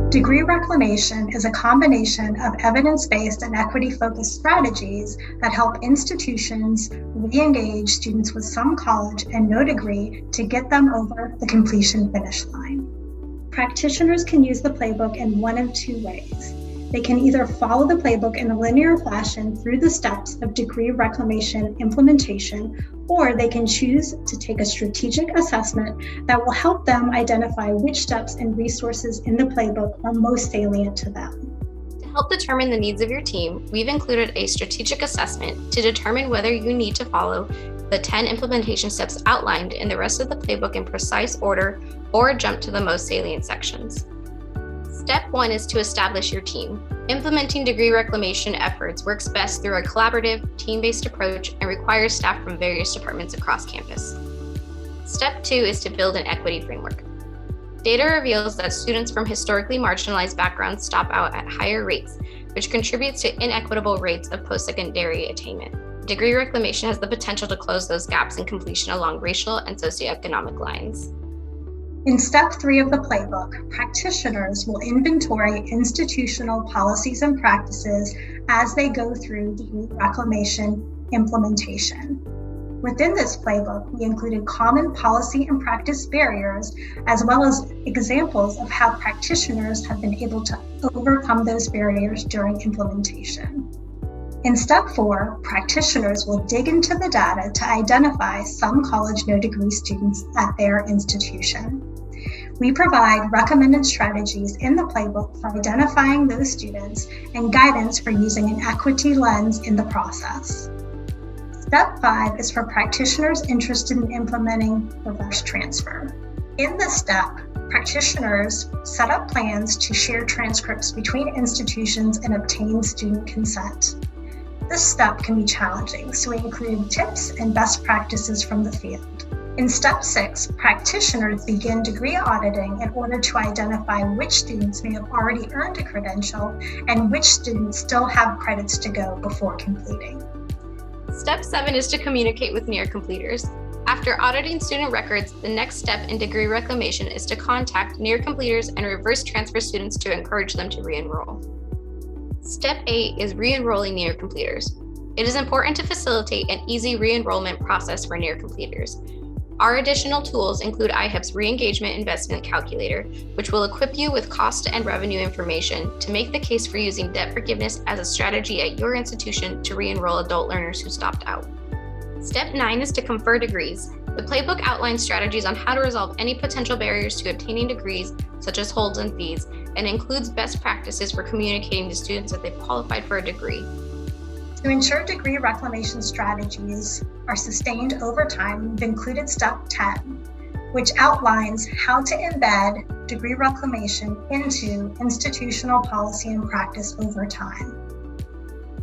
Degree reclamation is a combination of evidence-based and equity-focused strategies that help institutions re-engage students with some college and no degree to get them over the completion finish line. Practitioners can use the playbook in one of two ways. They can either follow the playbook in a linear fashion through the steps of degree reclamation implementation, or they can choose to take a strategic assessment that will help them identify which steps and resources in the playbook are most salient to them. To help determine the needs of your team, we've included a strategic assessment to determine whether you need to follow the 10 implementation steps outlined in the rest of the playbook in precise order or jump to the most salient sections. Step 1 is to establish your team. Implementing degree reclamation efforts works best through a collaborative, team-based approach and requires staff from various departments across campus. Step 2 is to build an equity framework. Data reveals that students from historically marginalized backgrounds stop out at higher rates, which contributes to inequitable rates of post-secondary attainment. Degree reclamation has the potential to close those gaps in completion along racial and socioeconomic lines. In Step 3 of the playbook, practitioners will inventory institutional policies and practices as they go through degree reclamation implementation. Within this playbook, we included common policy and practice barriers, as well as examples of how practitioners have been able to overcome those barriers during implementation. In Step 4, practitioners will dig into the data to identify some college no degree students at their institution. We provide recommended strategies in the playbook for identifying those students and guidance for using an equity lens in the process. Step 5 is for practitioners interested in implementing reverse transfer. In this step, practitioners set up plans to share transcripts between institutions and obtain student consent. This step can be challenging, so we included tips and best practices from the field. In Step 6, practitioners begin degree auditing in order to identify which students may have already earned a credential and which students still have credits to go before completing. Step 7 is to communicate with near completers. After auditing student records, the next step in degree reclamation is to contact near completers and reverse transfer students to encourage them to re-enroll. Step 8 is re-enrolling near completers. It is important to facilitate an easy re-enrollment process for near completers. Our additional tools include IHEP's Reengagement Investment Calculator, which will equip you with cost and revenue information to make the case for using debt forgiveness as a strategy at your institution to re-enroll adult learners who stopped out. Step 9 is to confer degrees. The playbook outlines strategies on how to resolve any potential barriers to obtaining degrees, such as holds and fees, and includes best practices for communicating to students that they've qualified for a degree. To ensure degree reclamation strategies are sustained over time, we've included Step 10, which outlines how to embed degree reclamation into institutional policy and practice over time.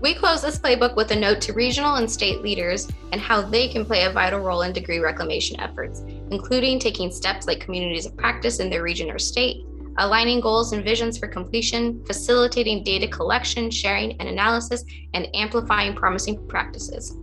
We close this playbook with a note to regional and state leaders and how they can play a vital role in degree reclamation efforts, including taking steps like communities of practice in their region or state, aligning goals and visions for completion, facilitating data collection, sharing, and analysis, and amplifying promising practices.